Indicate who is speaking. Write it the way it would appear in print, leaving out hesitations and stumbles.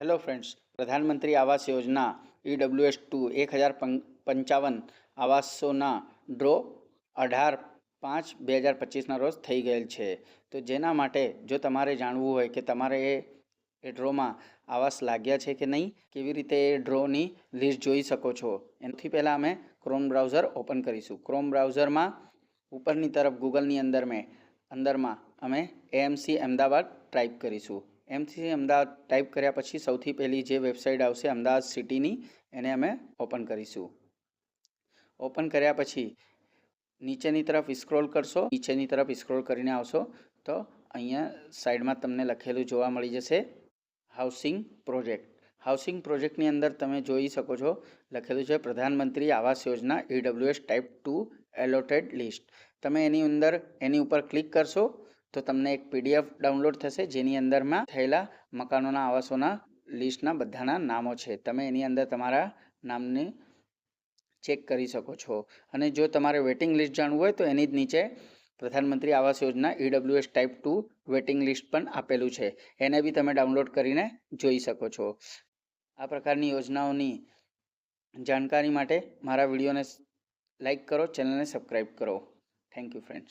Speaker 1: Hello friends, प्रधानमंत्री Awas Yojana EWS2 1055 આવાસોના draw 18/5/2025ના રોજ થઈ ગયેલ છે. તો જેના માટે જો તમારે જાણવું હોય કે તમારે એ ડ્રોમાં આવાસ લાગ્યા છે કે નહીં, કેવી રીતે એ ડ્રોની લિસ્ટ જોઈ શકો છો, એનાથી પહેલાં અમે ક્રોમ બ્રાઉઝર ઓપન કરીશું. ક્રોમ બ્રાઉઝરમાં ઉપરની તરફ ગૂગલની અંદરમાં અમે AMC અમદાવાદ ટાઈપ કરીશું. એમસી અમદાવાદ ટાઈપ કર્યા પછી સૌથી પહેલી જે વેબસાઇટ આવશે અમદાવાદ સિટીની, એને અમે ઓપન કરીશું. ઓપન કર્યા પછી નીચેની તરફ સ્ક્રોલ કરશો. નીચેની તરફ સ્ક્રોલ કરીને આવશો તો અહીંયા સાઈડમાં તમને લખેલું જોવા મળી જશે હાઉસિંગ પ્રોજેક્ટ. હાઉસિંગ પ્રોજેક્ટની અંદર તમે જોઈ શકો છો લખેલું છે પ્રધાનમંત્રી Awas Yojana EWS type 2 allotted list. તમે એની ઉપર ક્લિક કરશો તો તમને એક PDF ડાઉનલોડ થશે, જેની અંદરમાં થયેલા મકાનોના આવાસોના લિસ્ટના બધાના નામો છે. તમે એની અંદર તમારા નામને ચેક કરી શકો છો. અને જો તમારે વેટિંગ લિસ્ટ જાણવું હોય તો એની જ નીચે પ્રધાનમંત્રી Awas Yojana EWS type 2 waiting list પણ આપેલું છે. એને બી તમે ડાઉનલોડ કરીને જોઈ શકો છો. આ પ્રકારની યોજનાઓની જાણકારી માટે મારા વિડીયોને લાઈક કરો, ચેનલને સબસ્ક્રાઈબ કરો. Thank you friends.